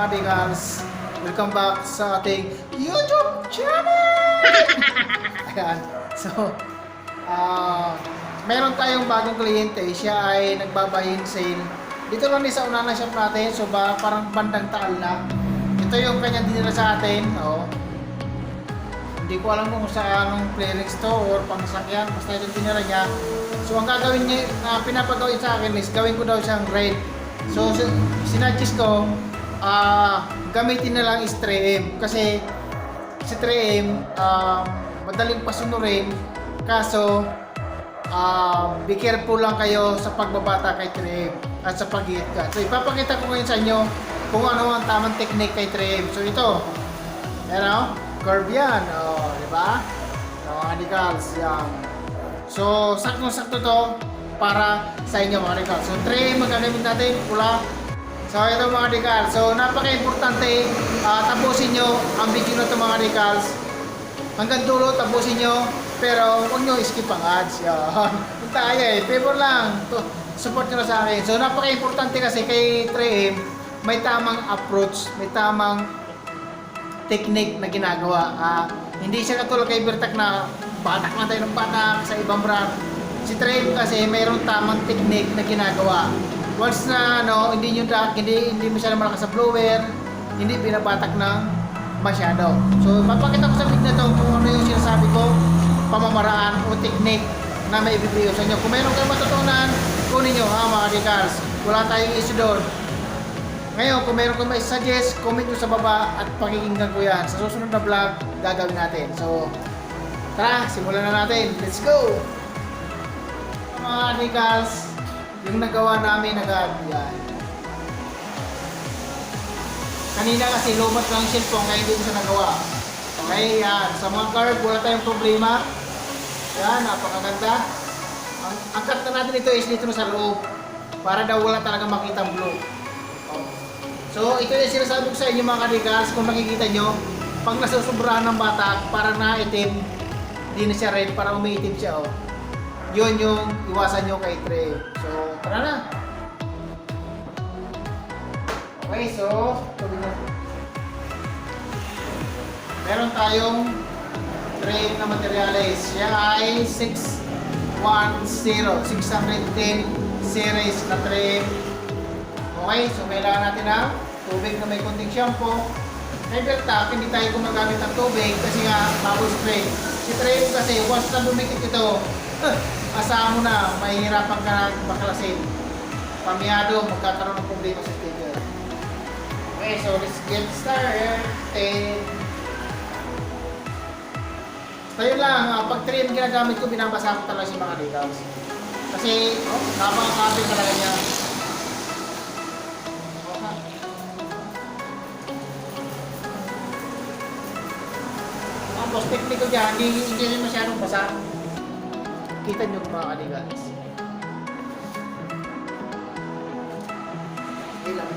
mga digals. Welcome back sa ating YouTube channel! Ayan. So, meron tayong bagong kliyente. Siya ay nagbabayin sale. Dito lang sa unana shop natin. So, parang bandang Taal na. Ito yung kanyang dinala sa atin. Oh. Hindi ko alam kung sa anong clearance to or pangsakyan. Basta ito dinala niya. So, ang gagawin niya, pinapagawin sa akin is gawin ko daw siyang red. So, sinadjust ko, gamitin na lang is 3M. Kasi si 3M, madaling pasunurin. Kaso, be careful lang kayo sa pagbabata kay 3M at sa pag-hit ka. So, ipapakita ko ngayon sa inyo kung ano ang tamang technique kay 3M. So, ito, curve yan. Di ba? Mga decals, yan. So, saktong-sakto to para sa inyo mga decals. So, 3M magagamit natin, pula. So, ito mga decals. So, napaka-importante, tapusin nyo ang video na ito mga decals. Hanggang dulo, tapusin nyo. Pero, huwag nyo skip ang ads. Yan. Punta kayo favor lang. Support nyo na sa akin. So, napaka-importante kasi kay 3M, may tamang approach, may tamang technique na ginagawa. Hindi siya katulad kay Bertac na batak na tayo ng batak sa ibang brand. Si 3M kasi mayroong tamang technique na ginagawa. Once na hindi mo siya malakas sa blower, hindi binabatak ng masyado. So, papakita ko sa video na to kung ano yung sinasabi ko, pamamaraan o technique na may ibibigay sa inyo. Kung mayroon kayong matutunan, kunin nyo mga decals. Wala tayong issue doon. Ngayon, kung mayroon kayong may suggest, comment nyo sa baba at pakikinggan ko yan. Sa susunod na vlog, gagawin natin. So, tara, simulan na natin. Let's go! Mga decals, yung nagawa namin agad yan. Kanina kasi lumat lang yung cellphone kaya hindi ko siya nagawa. Okay, yan. Sa mga curve, wala tayong problema. Yan, napakaganda. Ang cut na natin ito is dito sa loob. Para daw wala talaga makita ang blue. So, ito yung sinasabi ko sa inyo mga decals. Kung nakikita nyo, pag nasusobrahan ng batak, para naitim, hindi na siya red, para umiitim siya. Oh. Yun yung iwasan nyo kay 3M. So, tara na. Okay, so, meron tayong 3M na materials. Siya ay 610 series na 3M. Okay, so kailangan natin ng tubig na may konting shampoo. Kay Bertac, hindi tayo gumagamit ng tubig kasi nga bubble spray. Si 3M kasi, once na bumikit ito, asahan mo na, mahihirapan ka na baklasin. Pamiyado, magkakaroon ng problema sa sticker. Okay, so let's get started. Tayo lang, pag 3M ginagamit ko, binabasa ko talaga si mga decals. Kasi, napakakabit talaga niya. Tapos, technique ko dyan, hindi rin masyadong basa. Kita nyo mga kaligals. Ilang.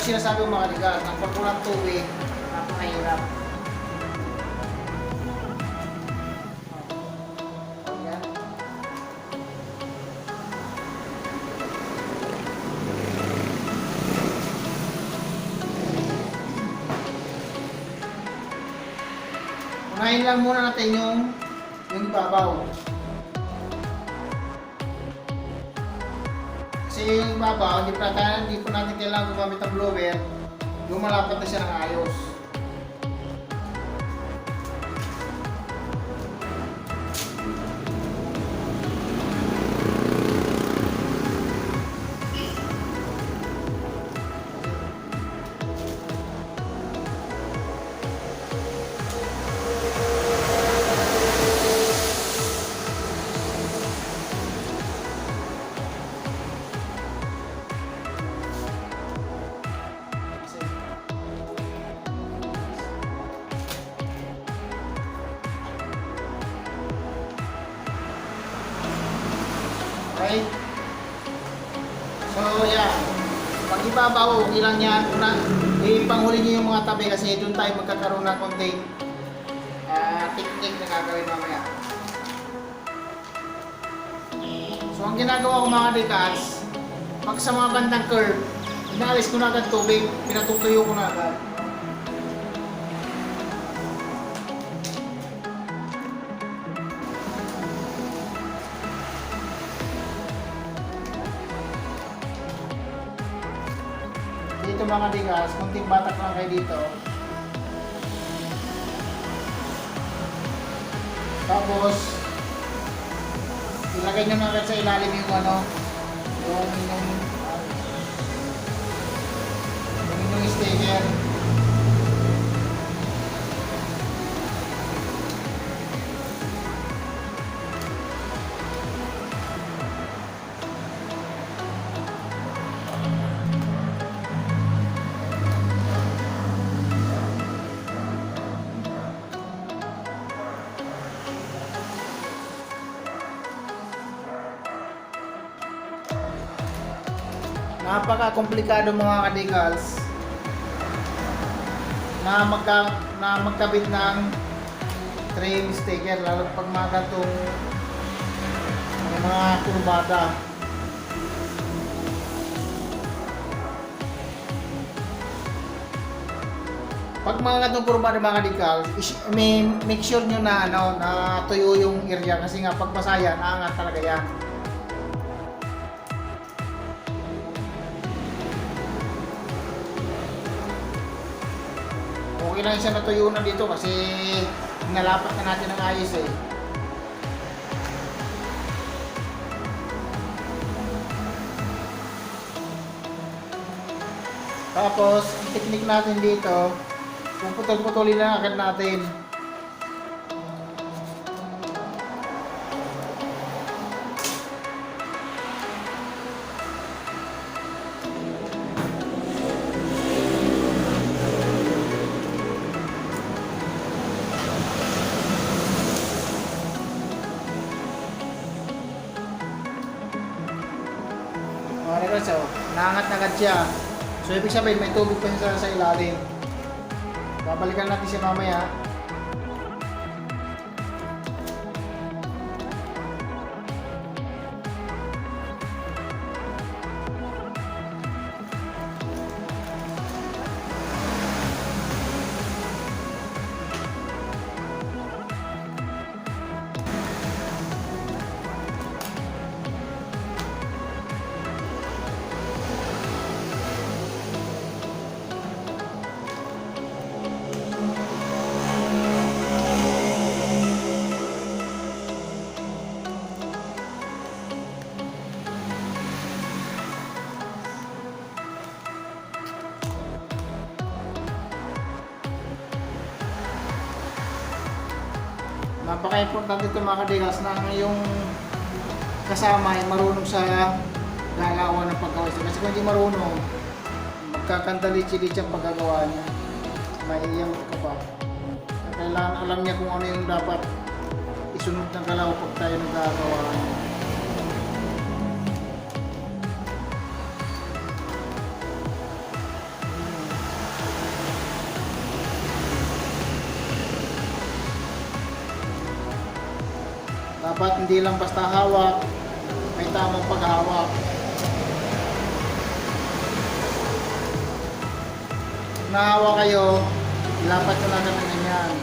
Sinasabi ko mga ligal, ang pagkulang tubig, napakahirap. Ayan. Unahin lang muna natin yung ibabaw. Kasi yung ibabaw, hindi po natin kailangan gumamit ng blower, lumalapat na siya ng ayos. Okay? So, yeah. Pag ibabaw, okay lang yan. Una, ipanghuli nyo yung mga tabi kasi doon tayo magkakaroon ng konting technique na gagawin mamaya. So, ang ginagawa ko mga decals, pag sa mga bandang curve, inaalis ko na agad tubig, pinatutuyo ko na agad. Dito mga decals, konting batak lang kayo dito. Tapos, ilagay nyo na agad sa ilalim yung yung sticker. Napaka-komplikado mga kadikals na magkabit ng trim sticker, lalo pag mga gantong mga kurbada. Pag mga gantong kurbada mga kadikals, make sure nyo na na tuyo yung area kasi nga pag masaya, naangat talaga yan. Okay lang siya natuyo na dito kasi nalapat na natin ng ayos eh. Tapos, ang technique natin dito, puputol-putulin lang agad natin. So, naangat na agad siya. So, ibig sabihin, may tubig pa siya sa ilalim. Babalikan natin siya mamaya. Napaka-importante ito mga kadigas na yung kasama ay marunong sa galawan ng paggawa. Kasi kung hindi marunong, magkakandalitsi-litsi ang paggagawa niya. Maiyang ka pa. Kailangan alam niya kung ano yung dapat isunod ng galaw pag tayo nagagawa niya. Dapat hindi lang basta hawak, may tamang paghawak. Kung nahawak kayo, ilapat nyo lang ng ganyan.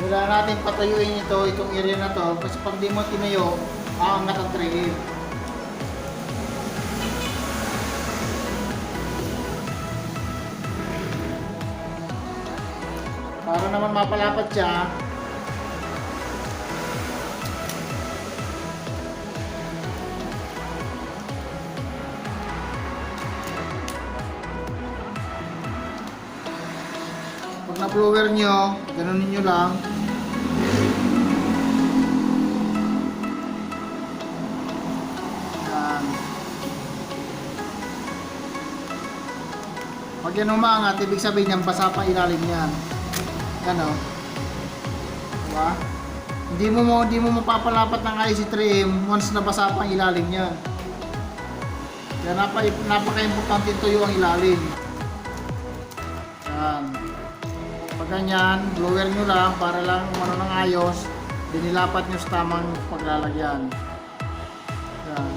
Kailangan natin patuyuin itong area na to kasi pag di mo tinuyo, aangat ang tray. Para naman mapalapat siya, Pag na-blower nyo, ganunin nyo lang. Yan. Pag yan umangat, ibig sabihin yan, basa pa ilalim yan. Yan o. Diba? Hindi mo mapapalapat ng IC3M once nabasa pa ang ilalim yan. Kaya napaka-importante tuyo ang ilalim. Yan. Pag ganyan, blower nyo lang para lang umano ng ayos, dinilapat nyo sa tamang paglalagyan. Yan.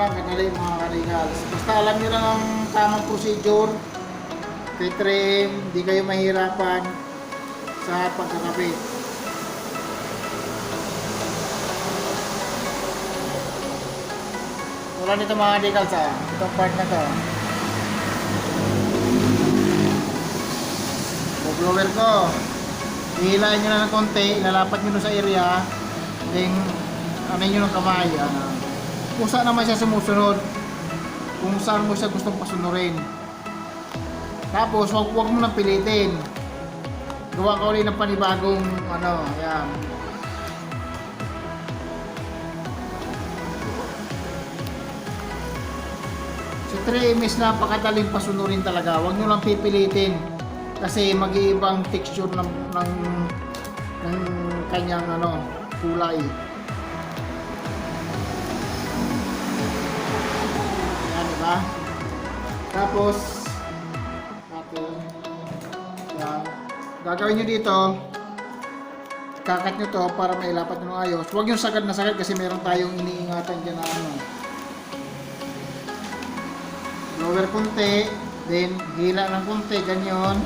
Kadali mga karigals. Basta alam nyo lang ang tamang procedure kay trim, hindi kayo mahirapan sa pagkakabit. Wala nito mga karigals ha, itong part na to. Blower ko, ihilain nyo na ng konti, ilalapat nyo sa area, then ano nyo ng kamay, kung saan naman siya sumusunod, kung saan mo siya gustong pasunurin. Tapos wag mo nang pilitin, gawa ka ulit ng panibagong yan. Si 3M is napakadaling pasunurin talaga, wag nyo lang pipilitin kasi mag-iibang texture ng kanyang kulay. Diba? Tapos yan. Gagawin nyo dito, kakat nyo to para mailapat nyo ng ayos. Huwag yung sagad na sagad kasi meron tayong iniingatan dyan na blower konti, then hila ng konti, ganyan.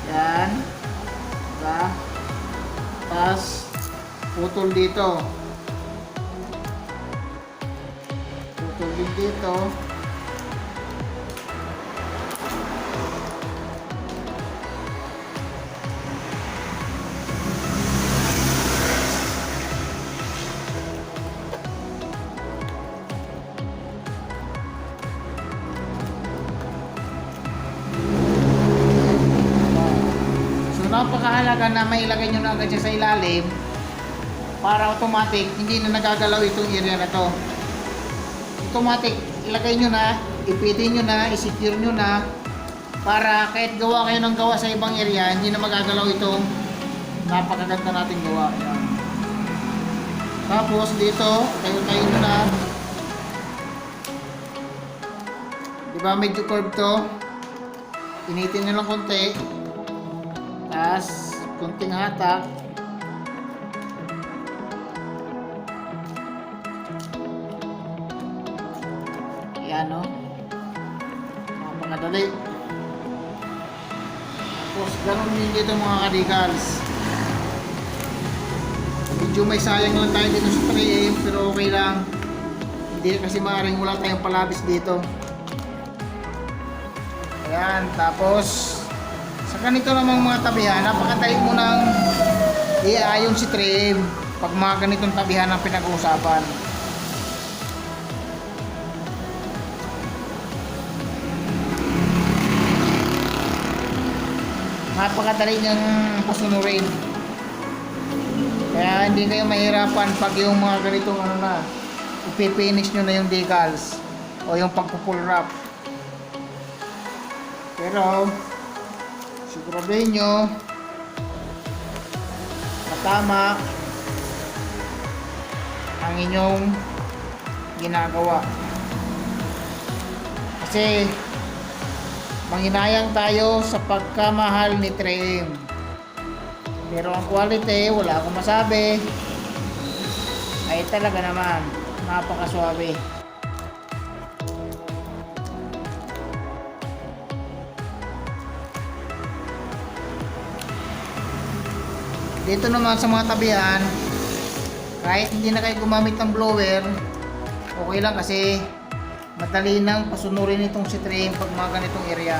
Yan. Diba? Tapos putol dito. Tubig dito. So napakahalaga na mailagay nyo na agad siya sa ilalim para automatic hindi na nagagalaw itong area na to. Automatic, ilagay nyo na, ipitin nyo na, isecure nyo na para kahit gawa kayo ng gawa sa ibang area, hindi na magagalaw itong napakaganda nating gawa. Yan. Tapos dito, tayo nyo na, diba medyo curve to, initin nyo lang konti, tapos konting hatak. Yan napakadali. Tapos ganun din dito mga karigals. Medyo may sayang lang tayo dito sa 3M pero okay lang. Hindi kasi maaaring wala tayong palabis dito. Ayan, tapos sa ganito namang mga tabihan, napakadali mo nang iayon si 3M pag mga ganitong tabihan ang pinag-uusapan. Napakadali niyang pasunurin. Kaya hindi kayo mahirapan pag yung mga ganitong ipipinish nyo na yung decals o yung pagpupull wrap. Pero siguraduhin nyo matama ang inyong ginagawa. Kasi manghinayang tayo sa pagkamahal ni 3M. Pero ang quality, wala akong masabi. Ay talaga naman, napakaswabe. Dito naman sa mga tabihan, kahit hindi na kayo gumamit ng blower, okay lang kasi madali nang pasunurin itong si trim pag mga ganitong area.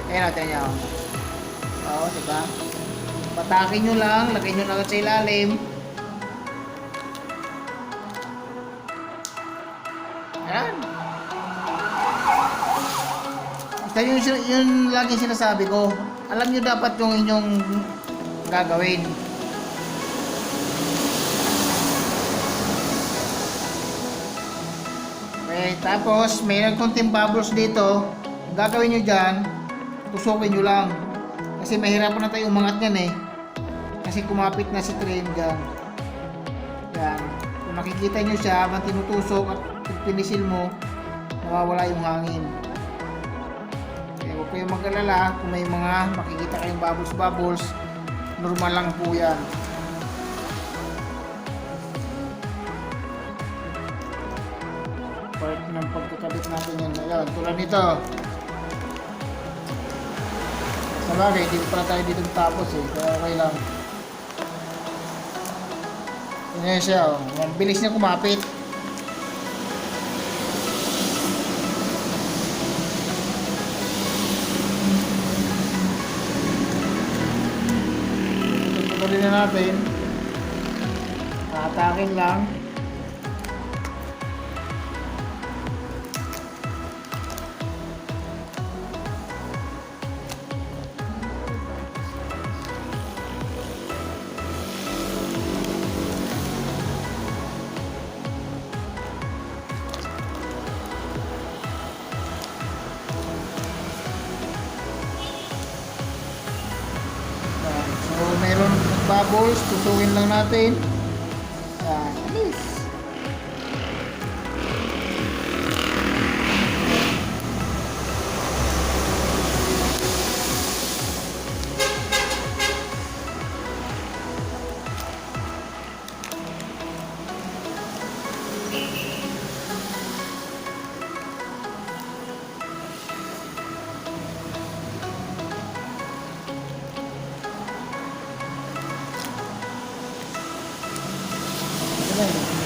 Ayan natin niya. Oo, diba? Patakin nyo lang, lagay nyo lang sa ilalim. Ayan. Ito yung lagi sinasabi ko. Alam nyo dapat yung inyong gagawin. Okay, tapos may konting bubbles dito. Ang gagawin nyo dyan, tusukin nyo lang. Kasi mahirapan na tayo umangat yan eh. Kasi kumapit na si trim dyan. Yan. Kung nakikita nyo siya habang tinutusok at pinisil mo, nawawala yung hangin. Okay, huwag kayong mag-alala kung may mga makikita kayong bubbles, normal lang po yan. Part ng pagkakabit natin yan. Ayan, tulad nito. Sa bagay, hindi pa tayo dito tapos eh. Kaya okay lang. Yan siya oh. Ang bilis niya kumapit. Tutuloy na natin. Atakin lang. So, meron bubbles, tusukin lang natin. Yan, alis.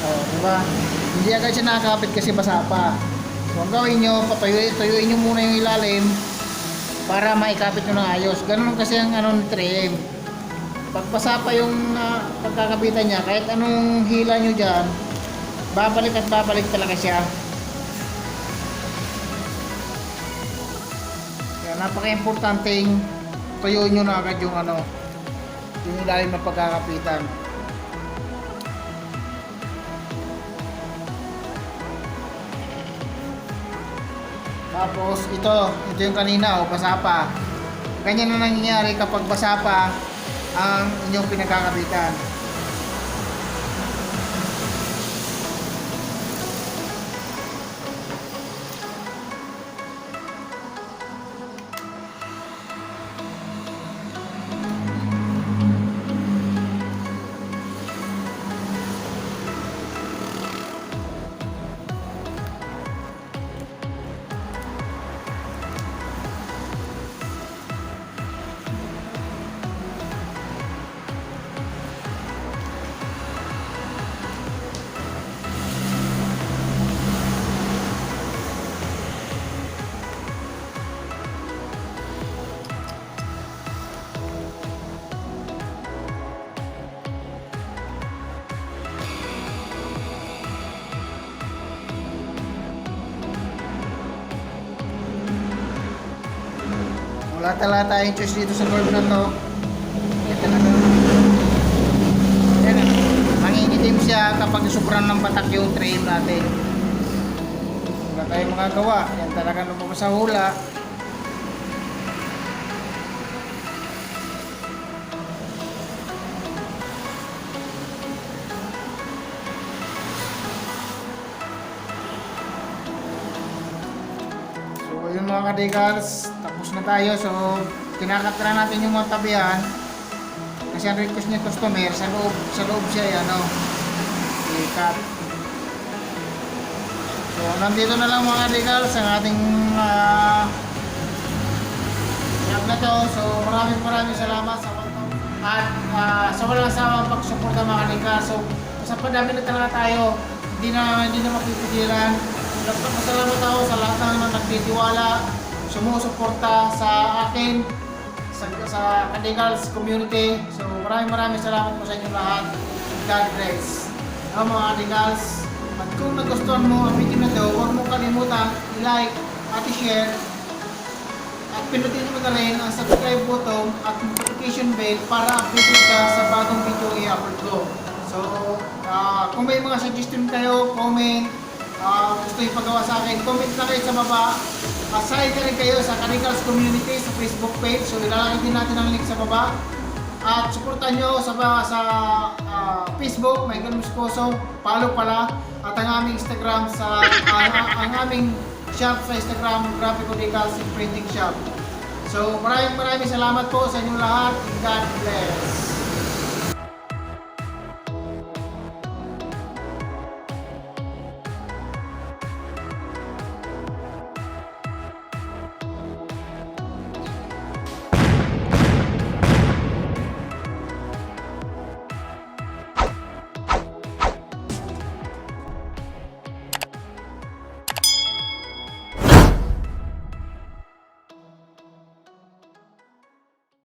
Oh, diba? Hindi agad siya nakakapit kasi basa pa. So, ang gawin nyo, tuyuin nyo muna yung ilalim para maikapit nyo ng ayos. Ganun kasi ang ano ni trim. Pag basa pa yung pagkakapitan niya, kahit anong hila nyo dyan, babalik at babalik talaga siya. Kaya napaka-importanting tuyuin nyo na agad yung ano, yung ilalim ng pagkakapitan. Tapos ito yung kanina basa pa. Ganyan na nangyayari kapag basa pa ang inyong pinagkakabitan. Wala talaga tayong choice dito sa curve na to. Ito na. Yan. Mangingitim siya kapag sobrang ng patak yung trim natin. Wala tayong magagawa. Yan talaga lumabas sa hula. So yun mga kadegals, tapos na tayo. So kinakat na natin yung mga tabihan kasi ang request niya customer sa loob siya ano i-cut. So nandito na lang mga kadegals ang ating vlog na to. So maraming salamat sa at sa walang sawang pagsuporta mga kadegals. So sa padami na talaga tayo hindi na mapipigilan. Masalamat ako sa lahat ng mga nagtitiwala, sumusuporta sa akin, sa Kadigals community. So maraming salamat po sa inyo lahat. God bless. Mga Kadigals, at kung nagustuhan mo ang video na ito, huwag mo kalimutan i-like at i-share. At pinutin mo na rin ang subscribe button at notification bell para updated ka sa bagong video i-upload ko. So, kung may mga suggestion kayo, comment, gusto yung pagawa sa akin, comment na kayo sa baba. Aside na rin kayo sa Kadigals community sa Facebook page. So, ilalagay din natin ang link sa baba. At supportan nyo sa Facebook, Michael Moscoso, follow pala. At ang aming Instagram ang aming shop sa Instagram, Graphico Decals and Printing Shop. So maraming salamat po sa inyong lahat. God bless.